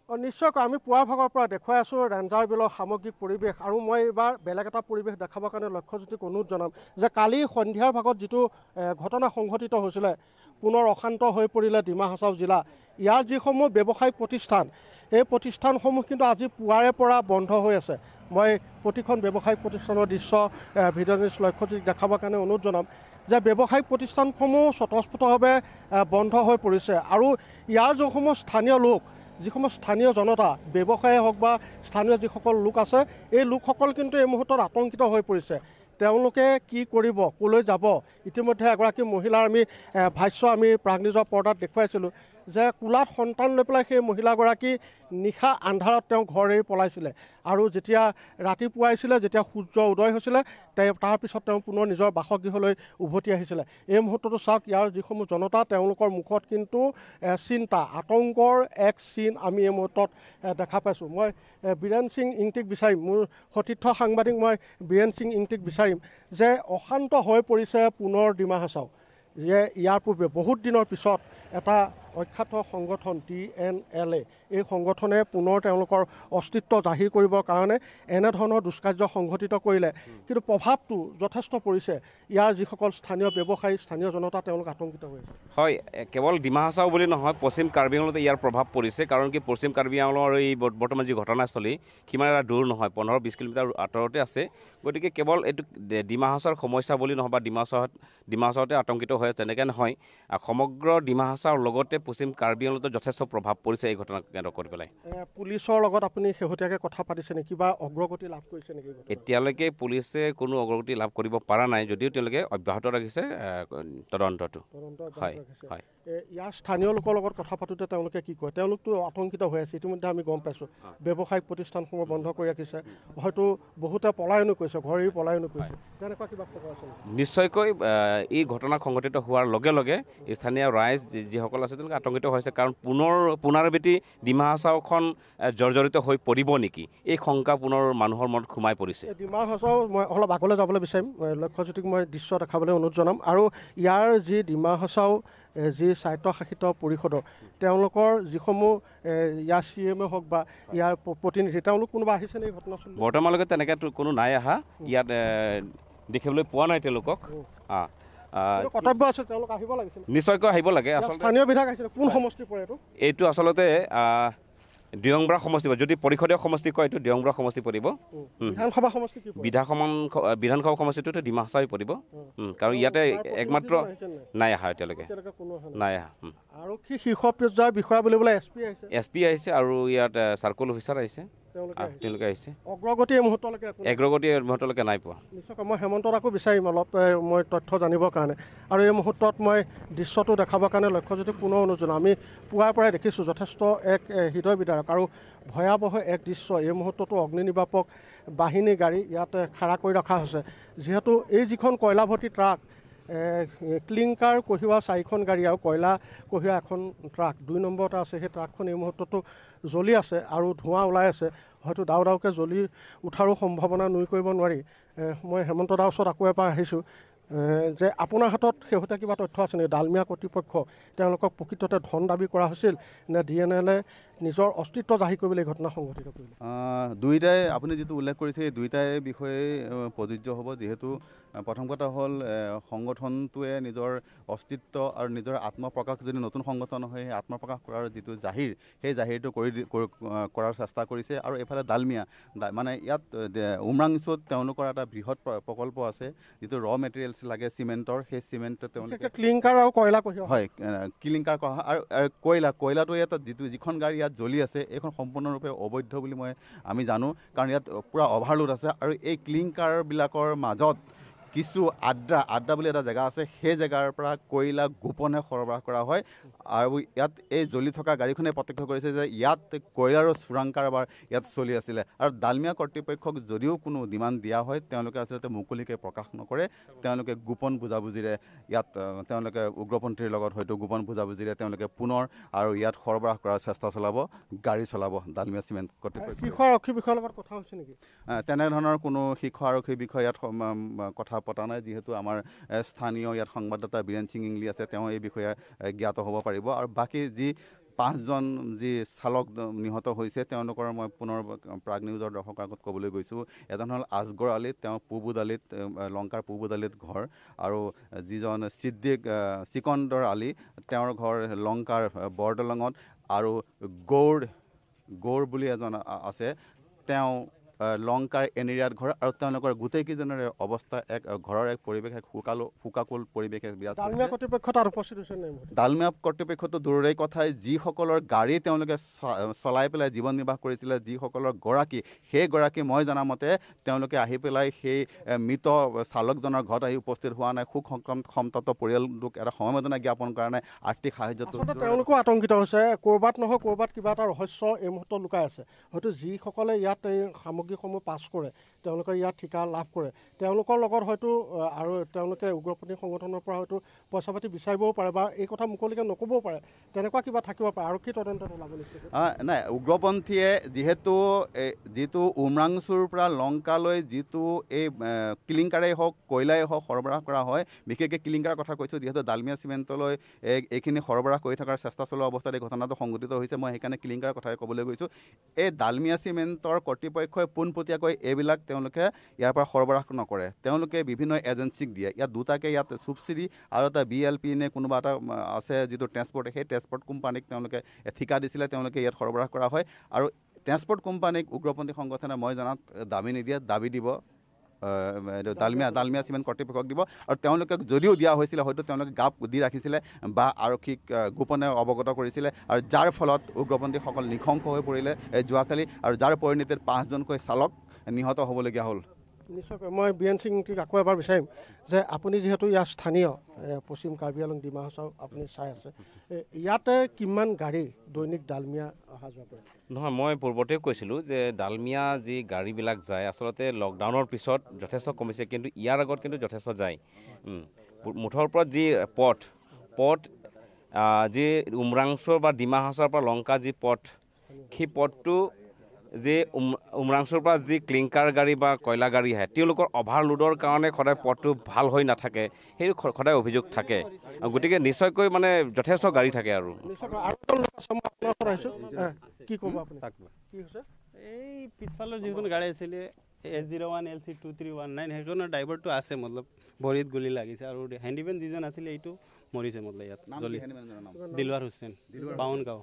নিশ্চয়কৈ আমি পুৱাৰ ভাগৰ পৰা দেখুৱাই আছোঁ ৰেঞ্জাৰ বিলৰ সামগ্ৰিক পৰিৱেশ আৰু মই এইবাৰ বেলেগ এটা পৰিৱেশ দেখাবৰ কাৰণে লক্ষ্যজ্যোতিক অনুৰোধ জনাম যে কালি সন্ধিয়াৰ ভাগত যিটো ঘটনা সংঘটিত হৈছিলে পুনৰ অশান্ত হৈ পৰিলে ডিমা হাছাও জিলা ইয়াৰ যিসমূহ ব্যৱসায়িক প্ৰতিষ্ঠান এই প্ৰতিষ্ঠানসমূহ কিন্তু আজি পুৱাৰে পৰা বন্ধ হৈ আছে মই প্ৰতিখন ব্যৱসায়িক প্ৰতিষ্ঠানৰ দৃশ্য ভিডিঅ' জাৰ্নেলিষ্ট লক্ষ্যজ্যোতিক দেখাবৰ কাৰণে অনুৰোধ জনাম যে ব্যৱসায়িক প্ৰতিষ্ঠানসমূহ স্বতঃস্ফূৰ্তভাৱে বন্ধ হৈ পৰিছে আৰু ইয়াৰ যিসমূহ স্থানীয় লোক যিসমূহ স্থানীয় জনতা ব্যৱসায়ী হওক বা স্থানীয় যিসকল লোক আছে এই লোকসকল কিন্তু এই মুহূৰ্তত আতংকিত হৈ পৰিছে তেওঁলোকে কি কৰিব কলৈ যাব ইতিমধ্যে এগৰাকী মহিলাৰ আমি ভাষ্য আমি প্ৰাগনিউজৰ পৰ্দাত দেখুৱাইছিলোঁ যে কোলাত সন্তান লৈ পেলাই সেই মহিলাগৰাকী নিশা আন্ধাৰত তেওঁ ঘৰ এৰি পলাইছিলে আৰু যেতিয়া ৰাতিপুৱাইছিলে যেতিয়া সূৰ্য উদয় হৈছিলে তাৰপিছত তেওঁ পুনৰ নিজৰ বাসগৃহলৈ উভতি আহিছিলে এই মুহূৰ্ততো চাওক ইয়াৰ যিসমূহ জনতা তেওঁলোকৰ মুখত কিন্তু চিন্তা আতংকৰ এক চিন আমি এই মুহূৰ্তত দেখা পাইছোঁ মই বীৰেন সিং ইংটিক বিচাৰিম মোৰ সতীৰ্থ সাংবাদিক মই বীৰেন সিং ইংটিক বিচাৰিম যে অশান্ত হৈ পৰিছে পুনৰ ডিমা হাছাও যে ইয়াৰ পূৰ্বে বহুত দিনৰ পিছত এটা অখ্যাত সংগঠন DNLA এই সংগঠনে পুনৰ তেওঁলোকৰ অস্তিত্ব জাহিৰ কৰিবৰ কাৰণে এনেধৰণৰ দুষ্কাৰ্য সংঘটিত কৰিলে কিন্তু প্ৰভাৱটো যথেষ্ট পৰিছে ইয়াৰ যিসকল স্থানীয় ব্যৱসায়ী স্থানীয় জনতা তেওঁলোক আতংকিত হৈছে হয় কেৱল ডিমা হাছাও বুলি নহয় পশ্চিম কাৰ্বি আংলঙতে ইয়াৰ প্ৰভাৱ পৰিছে কাৰণ কি পশ্চিম কাৰ্বি আংলঙৰ এই বৰ্তমান যি ঘটনাস্থলী সিমান এটা দূৰ নহয় 15-20 কিলোমিটাৰ আঁতৰতে আছে গতিকে কেৱল এইটো ডিমা হাছাওৰ সমস্যা বুলি নহয় বা ডিমা হাছাওতে আতংকিত হৈ আছে তেনেকৈ নহয় সমগ্ৰ ডিমা হাছাওৰ লগতে পশ্চিম কাৰ্বি আংলঙতো যথেষ্ট প্ৰভাৱ পৰিছে এই ঘটনা কেন্দ্ৰ কৰি পেলাই পুলিচৰ লগত আপুনি শেহতীয়াকৈ কথা পাতিছে নেকি বা অগ্ৰগতি লাভ কৰিছে নেকি এতিয়ালৈকে পুলিচে কোনো অগ্ৰগতি লাভ কৰিব পৰা নাই যদিও তেওঁলোকে অব্যাহত ৰাখিছে তদন্তটো হয় হয় ইয়াৰ স্থানীয় লোকৰ লগত কথা পাতোঁতে তেওঁলোকে কি কয় তেওঁলোকতো আতংকিত হৈ আছে ইতিমধ্যে আমি গম পাইছোঁ ব্যৱসায়িক প্ৰতিষ্ঠানসমূহ বন্ধ কৰি ৰাখিছে হয়তো বহুতে পলায়নো কৰিছে ঘৰ এৰি পলায়নো কৰিছে তেনেকুৱা কিবা খবৰ আছে নিশ্চয়কৈ এই ঘটনা সংঘটিত হোৱাৰ লগে লগে স্থানীয় ৰাইজ যিসকল আছে তেওঁলোকে আতংকিত হৈছে কাৰণ পুনৰাবৃত্তি ডিমা হাছাওখন জৰ্জৰিত হৈ পৰিব নেকি এই শংকা পুনৰ মানুহৰ মনত সোমাই পৰিছে ডিমা হাছাও মই অলপ আগলৈ যাবলৈ বিচাৰিম লক্ষ্যজ্যোতিক মই দৃশ্য দেখাবলৈ অনুৰোধ জনাম আৰু ইয়াৰ যি ডিমা হাছাও যি স্বায়ত্তশাসিত পৰিষদৰ তেওঁলোকৰ যিসমূহ ইয়াৰ CM হওক বা ইয়াৰ প্ৰতিনিধি তেওঁলোক কোনোবা আহিছে নেকি ঘটনাস্থলী বৰ্তমানলৈকে তেনেকৈ কোনো নাই অহা ইয়াত দেখিবলৈ পোৱা নাই তেওঁলোকক কৰ্তব্য আছে তেওঁলোক আহিব লাগিছিল নিশ্চয়কৈ আহিব লাগে আচলতে স্থানীয় বিধায়ক আহিছিলে কোন সমষ্টি পৰে এইটো আচলতে দিয়ংবৰা সমষ্টি যদি পৰিষদীয় সমষ্টি কয় এইটো দিয়ংবৰা সমষ্টি পৰিব বিধানসভা সমষ্টি বিধানসভা সমষ্টিটোতো ডিমা হাছাও পৰিব কাৰণ ইয়াতে একমাত্ৰ নাই অহা এতিয়ালৈকে নাই অহা আৰক্ষী শীৰ্ষ পৰ্যায়ৰ বিষয়া বুলিবলৈ SP আহিছে আৰু ইয়াত চাৰ্কল অফিচাৰ আহিছে তেওঁলোকে আহিছে অগ্ৰগতি এই মুহূৰ্তলৈকে নাই পোৱা নিশ্চয়কৈ মই হেমন্তক আকৌ বিচাৰিম অলপ মই তথ্য জানিবৰ কাৰণে আৰু এই মুহূৰ্তত মই দৃশ্যটো দেখাবৰ কাৰণে লক্ষ্যজ্যোতিক পুনৰ অনুৰোধ জনাম আমি পুৱাৰ পৰাই দেখিছোঁ যথেষ্ট এক হৃদয় বিদাৰক আৰু ভয়াৱহ এক দৃশ্য এই মুহূৰ্ততো অগ্নি নিৰ্বাপক বাহিনী গাড়ী ইয়াত খাৰা কৰি ৰখা হৈছে যিহেতু এই যিখন কয়লাভৰ্তি ট্ৰাক ক্লিংকাৰ কঢ়িওৱা 4খন গাড়ী আৰু কয়লা কঢ়িওৱা এখন ট্ৰাক 2 নম্বৰতে আছে সেই ট্ৰাকখন এই মুহূৰ্ততো জ্বলি আছে আৰু ধোঁৱা ওলাই আছে হয়তো ডাউকে জ্বলি উঠাৰো সম্ভাৱনা নুই কৰিব নোৱাৰি মই হেমন্ত দাৰ ওচৰত আকৌ এবাৰ আহিছোঁ যে আপোনাৰ হাতত শেহতীয়া কিবা তথ্য আছে নেকি ডালমিয়া কৰ্তৃপক্ষ তেওঁলোকক প্ৰকৃততে ধন দাবী কৰা হৈছিল নে DNLA নিজৰ অস্তিত্ব জাহিৰ কৰিবলৈ এই ঘটনা সংঘটিত কৰিলে দুইটাই আপুনি যিটো উল্লেখ কৰিছে এই দুইটাই বিষয়ে প্ৰযোজ্য হ'ব যিহেতু প্ৰথম কথা হ'ল সংগঠনটোৱে নিজৰ অস্তিত্ব আৰু নিজৰ আত্মপ্ৰকাশ যদি নতুন সংগঠন হয় সেই আত্মপ্ৰকাশ কৰাৰ যিটো জাহিৰ সেই জাহিৰটো কৰাৰ চেষ্টা কৰিছে আৰু এইফালে ডালমিয়া মানে ইয়াত উমৰাংচুত তেওঁলোকৰ এটা বৃহৎ প্ৰকল্প আছে যিটো ৰ মেটেৰিয়েলছ লাগে চিমেণ্টৰ সেই চিমেণ্ট তেওঁলোকে ক্লিংকাৰ আৰু কয়লা কঢ়িওৱা হয় ক্লিংকাৰ কঢ়া আৰু কয়লাটো ইয়াত যিখন গাড়ী ইয়াত জ্বলি আছে এইখন সম্পূৰ্ণৰূপে অবৈধ বুলি আমি জানো কাৰণ ইয়াত পূৰা অভাৰলোড আছে আৰু এই ক্লিংকাৰবিলাকৰ মাজত কিছু আড্ডা বুলি এটা জেগা আছে সেই জেগাৰ পৰা কয়লা গোপনে সৰবৰাহ কৰা হয় আৰু ইয়াত এই জ্বলি থকা গাড়ীখনে প্ৰত্যক্ষ কৰিছে যে ইয়াত কয়লাৰো চোৰাং কাৰবাৰ ইয়াত চলি আছিলে আৰু ডালমিয়া কৰ্তৃপক্ষক যদিও কোনো ডিমাণ্ড দিয়া হয় তেওঁলোকে আচলতে মুকলিকৈ প্ৰকাশ নকৰে তেওঁলোকে গোপন বুজাবুজিৰে ইয়াত তেওঁলোকে উগ্ৰপন্থীৰ লগত হয়তো গোপন বুজাবুজিৰে তেওঁলোকে পুনৰ আৰু ইয়াত সৰবৰাহ কৰাৰ চেষ্টা চলাব গাড়ী চলাব ডালমিয়া চিমেণ্ট কৰ্তৃপক্ষ শীৰ্ষ আৰক্ষী বিষয়াৰ লগত কথা হৈছে নেকি তেনেধৰণৰ কোনো শীৰ্ষ আৰক্ষী বিষয়া ইয়াত কথা পতা নাই যিহেতু আমাৰ স্থানীয় ইয়াত সংবাদদাতা বীৰেন সিং ইংলি আছে তেওঁ এই বিষয়ে জ্ঞাত হ'ব পাৰিব আৰু বাকী যি 5জন যি চালক নিহত হৈছে তেওঁলোকৰ মই পুনৰ প্ৰাগ নিউজৰ দৰ্শকৰ আগত ক'বলৈ গৈছোঁ। এজন হ'ল আজগৰ আলী, তেওঁ পূবুদালিত লংকাৰ পূবুদালিত ঘৰ, আৰু যিজন চিকন্দৰ আলী তেওঁৰ ঘৰ লংকাৰ বৰদলঙত, আৰু গৌৰ বুলি এজন আছে তেওঁ লংকাৰ এনিৰিয়াত ঘৰ, আৰু তেওঁলোকৰ গোটেইকেইজনৰে অৱস্থা ঘৰৰ এক পৰিৱেশ এক শোকাকুল পৰিৱেশ বিৰাজ কৰিছে। ডালমিয়া কৰ্তৃপক্ষ তাত উপস্থিত হৈছে নে? ডালমিয়া কৰ্তৃপক্ষতো দূৰৰে কথাই, যিসকলৰ গাড়ী তেওঁলোকে চলাই পেলাই জীৱন নিৰ্বাহ কৰিছিলে, যিসকলৰ সেই গৰাকী মই জনামতে তেওঁলোকে আহি পেলাই সেই মৃত চালকজনৰ ঘৰত আহি উপস্থিত হোৱা নাই। শোক সন্তপ্ত পৰিয়ালটোক এটা সমবেদনা জ্ঞাপন কৰা নাই, আৰ্থিক সাহায্যটো তেওঁলোকো আতংকিত হৈছে। ক'ৰবাত নহয় ক'ৰবাত কিবা এটা ৰহস্য এই মুহূৰ্তত লুকাই আছে। হয়তো যিসকলে ইয়াত এই সামগ্ৰীসমূহ পাছ কৰে, তেওঁলোকে ইয়াত ঠিকা লাভ কৰে, তেওঁলোকৰ লগত হয়তো আৰু তেওঁলোকে উগ্ৰপন্থী সংগঠনৰ পৰা হয়তো পইচা পাতি বিচাৰিবও পাৰে বা এই কথা মুকলিকৈ নক'বও পাৰে, তেনেকুৱা কিবা থাকিব পাৰে। আৰক্ষী তদন্তত ওলাব নিশ্চয়। নাই, উগ্ৰপন্থীয়ে যিটো উমৰাংচুৰ পৰা লংকালৈ যিটো এই ক্লিংকাৰেই হওক কয়লাই হওক সৰবৰাহ কৰা হয়, বিশেষকৈ ক্লিংকাৰৰ কথা কৈছোঁ, যিহেতু ডালমিয়া চিমেণ্টলৈ এইখিনি সৰবৰাহ কৰি থকাৰ চেষ্টা চলোৱা অৱস্থাত এই ঘটনাটো সংঘটিত হৈছে। মই সেইকাৰণে ক্লিংকাৰৰ কথাই ক'বলৈ গৈছোঁ। এই ডালমিয়া চিমেণ্টৰ কৰ্তৃপক্ষই পোনপটীয়াকৈ এইবিলাক তেওঁলোকে ইয়াৰ পৰা সৰবৰাহ নকৰে, তেওঁলোকে বিভিন্ন এজেঞ্চিক দিয়ে। ইয়াত দুটাকৈ ইয়াত চুবচিৰি আৰু এটা BLP নে কোনোবা এটা আছে যিটো ট্ৰেন্সপৰ্ট, সেই ট্ৰেন্সপৰ্ট কোম্পানীক তেওঁলোকে ঠিকা দিছিলে, তেওঁলোকে ইয়াত সৰবৰাহ কৰা হয়। আৰু ট্ৰেন্সপৰ্ট কোম্পানীক উগ্ৰপন্থী সংগঠনে মই জনাত দাবী নিদিয়ে, দাবী দিব ডালমিয়া চিমেণ্ট কৰ্তৃপক্ষক দিব। আৰু তেওঁলোকে যদিও দিয়া হৈছিলে হয়তো তেওঁলোকে গাপ দি ৰাখিছিলে বা আৰক্ষীক গোপনে অৱগত কৰিছিলে, আৰু যাৰ ফলত উগ্ৰপন্থীসকল নিশংস হৈ পৰিলে যোৱাকালি, আৰু যাৰ পৰিণতিত 5জনকৈ চালক নিহত হ'বলগীয়া হ'ল। নিশ্চয়কৈ মই BN সিংক আকৌ এবাৰ বিচাৰিম যে আপুনি যিহেতু ইয়াৰ স্থানীয় পশ্চিম কাৰ্বি আংলং ডিমা হাছাও আপুনি চাই আছে, ইয়াতে কিমান গাড়ী দৈনিক ডালমিয়া অহা যোৱা কৰে? নহয়, মই পূৰ্বতেও কৈছিলোঁ যে ডালমিয়া যি গাড়ীবিলাক যায় আচলতে লকডাউনৰ পিছত যথেষ্ট কমিছে, কিন্তু ইয়াৰ আগত কিন্তু যথেষ্ট যায়। মুঠৰ ওপৰত যি পথ যি উমৰাংচুৰ বা ডিমা হাছাওৰ পৰা লংকা যি পথ, সেই পথটো যে উমৰাংচুৰ পৰা যি ক্লিংকাৰ গাড়ী বা কয়লা গাড়ী আহে, তেওঁলোকৰ অভাৰলোডৰ কাৰণে সদায় পথটো ভাল হৈ নাথাকে, সেই সদায় অভিযোগ থাকে। গতিকে নিশ্চয়কৈ মানে যথেষ্ট গাড়ী থাকে। আৰু কি ক'ব আপুনি? কি হৈছে এই পিছফালৰ যিখন গাড়ী আছিলে S01 LC 2319, সেইখনৰ ড্ৰাইভাৰটো আছে, মতলব ভৰিত গুলি লাগিছে, আৰু হেণ্ডিমেন যিজন আছিলে এইটো মৰিছে, মতলব ইয়াত জ্বলি। দিলৱাৰ হুছেইন, বামুণগাঁও।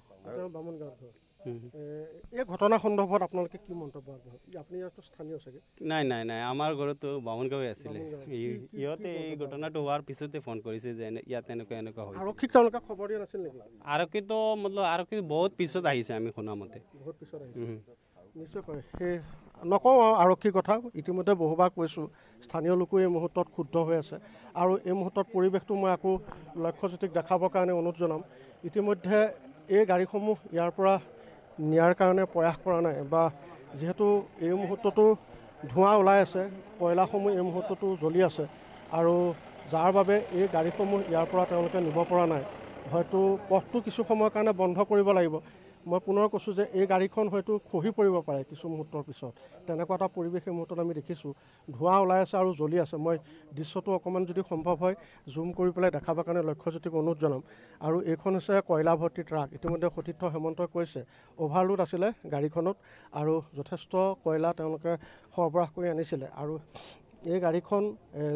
এই ঘটনা সন্দৰ্ভত আপোনালোকে কি মন্তব্য আগবঢ়ায়? আপুনি ইয়াতো স্থানীয় চাগে? নাই, আমাৰ ঘৰতো বামুণগাঁৱে আছিলে। ইহঁতে এই ঘটনাটো হোৱাৰ পিছতে ফোন কৰিছে যে ইয়াত এনেকুৱা হৈছে। আৰক্ষীক তেওঁলোকে খবৰ দিয়া নাছিল নেকি? আৰক্ষীতো মতলব আৰক্ষী বহুত পিছত আহিছে, আমি শুনা মতে বহুত পিছত আহিছে। নিশ্চয়কৈ সেই নকওঁ আৰু আৰক্ষীৰ কথা, ইতিমধ্যে বহুবাৰ কৈছোঁ, স্থানীয় লোকো এই মুহূৰ্তত ক্ষুব্ধ হৈ আছে। আৰু এই মুহূৰ্তত পৰিৱেশটো মই আকৌ লক্ষ্যজ্যোতিক দেখাবৰ কাৰণে অনুৰোধ জনাম। ইতিমধ্যে এই গাড়ীসমূহ ইয়াৰ পৰা নিয়াৰ কাৰণে প্ৰয়াস কৰা নাই, বা যিহেতু এই মুহূৰ্ততো ধোঁৱা ওলাই আছে, কয়লাসমূহ এই মুহূৰ্ততো জ্বলি আছে, আৰু যাৰ বাবে এই গাড়ীসমূহ ইয়াৰ পৰা তেওঁলোকে নিব পৰা নাই। হয়তো পথটো কিছু সময়ৰ কাৰণে বন্ধ কৰিব লাগিব। মই পুনৰ কৈছোঁ যে এই গাড়ীখন হয়তো খহি পৰিব পাৰে কিছু মুহূৰ্তৰ পিছত, তেনেকুৱা এটা পৰিৱেশ এই মুহূৰ্তত আমি দেখিছোঁ। ধোঁৱা ওলাই আছে আৰু জ্বলি আছে। মই দৃশ্যটো অকণমান যদি সম্ভৱ হয় জুম কৰি পেলাই দেখাবৰ কাৰণে লক্ষ্যজ্যোতিক অনুৰোধ জনাম। আৰু এইখন হৈছে কয়লা ভৰ্তি ট্ৰাক। ইতিমধ্যে সতীৰ্থ হেমন্তই কৈছে অভাৰলোড আছিলে গাড়ীখনত, আৰু যথেষ্ট কয়লা তেওঁলোকে সৰবৰাহ কৰি আনিছিলে। আৰু এই গাড়ীখন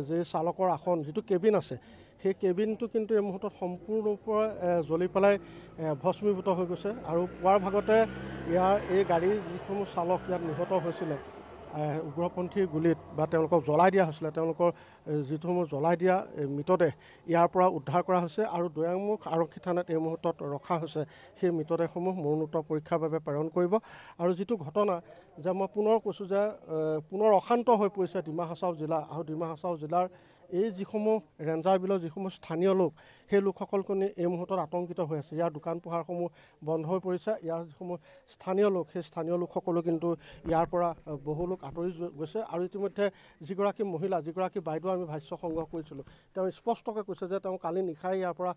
যি চালকৰ আসন যিটো কেবিন আছে, সেই কেবিনটো কিন্তু এই মুহূৰ্তত সম্পূৰ্ণৰূপে জ্বলি পেলাই ভস্মীভূত হৈ গৈছে। আৰু পুৱাৰ ভাগতে ইয়াৰ এই গাড়ীৰ যিসমূহ চালক ইয়াত নিহত হৈছিলে উগ্ৰপন্থীৰ গুলীত, বা তেওঁলোকক জ্বলাই দিয়া হৈছিলে, তেওঁলোকৰ যিসমূহ জ্বলাই দিয়া মৃতদেহ ইয়াৰ পৰা উদ্ধাৰ কৰা হৈছে, আৰু দৈয়াংমুখ আৰক্ষী থানাত এই মুহূৰ্তত ৰখা হৈছে। সেই মৃতদেহসমূহ মৰণোত্তৰ পৰীক্ষাৰ বাবে প্ৰেৰণ কৰিব। আৰু যিটো ঘটনা যে মই পুনৰ কৈছোঁ যে পুনৰ অশান্ত হৈ পৰিছে ডিমা হাছাও জিলা, আৰু ডিমা হাছাও জিলাৰ এই যিসমূহ ৰেঞ্জাৰ বিলৰ যিসমূহ স্থানীয় লোক, সেই লোকসকলকো এই মুহূৰ্তত আতংকিত হৈ আছে। ইয়াৰ দোকান পোহাৰসমূহ বন্ধ হৈ পৰিছে। ইয়াৰ যিসমূহ স্থানীয় লোক, সেই স্থানীয় লোকসকলো কিন্তু ইয়াৰ পৰা বহু লোক আঁতৰি গৈছে। আৰু ইতিমধ্যে যিগৰাকী মহিলা, যিগৰাকী বাইদেউ আমি ভাষ্য সংগ্ৰহ কৰিছিলোঁ, তেওঁ স্পষ্টকৈ কৈছে যে তেওঁ কালি নিশাই ইয়াৰ পৰা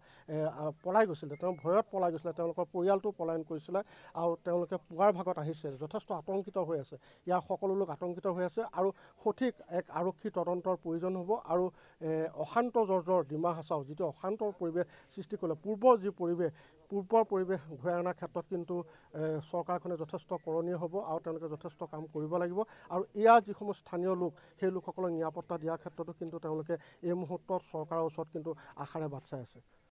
পলাই গৈছিলে, তেওঁ ভয়ত পলাই গৈছিলে, তেওঁলোকৰ পৰিয়ালটো পলায়ন কৰিছিলে, আৰু তেওঁলোকে পুৱাৰ ভাগত আহিছে, যথেষ্ট আতংকিত হৈ আছে। ইয়াৰ সকলো লোক আতংকিত হৈ আছে, আৰু সঠিক এক আৰক্ষী তদন্তৰ প্ৰয়োজন হ'ব। আৰু অশান্ত জৰ্জৰ ডিমা হাছাও যিটো অশান্তৰ পৰিৱেশ সৃষ্টি কৰিলে পূৰ্বৰ পৰিৱেশ ঘূৰাই অনাৰ ক্ষেত্ৰত কিন্তু চৰকাৰখনে যথেষ্ট কৰণীয় হ'ব আৰু তেওঁলোকে যথেষ্ট কাম কৰিব লাগিব আৰু ইয়াৰ যিসমূহ স্থানীয় লোক সেই লোকসকলক নিৰাপত্তা দিয়াৰ ক্ষেত্ৰতো কিন্তু তেওঁলোকে এই মুহূৰ্তত চৰকাৰৰ ওচৰত কিন্তু আশাৰে বাট চাই আছে।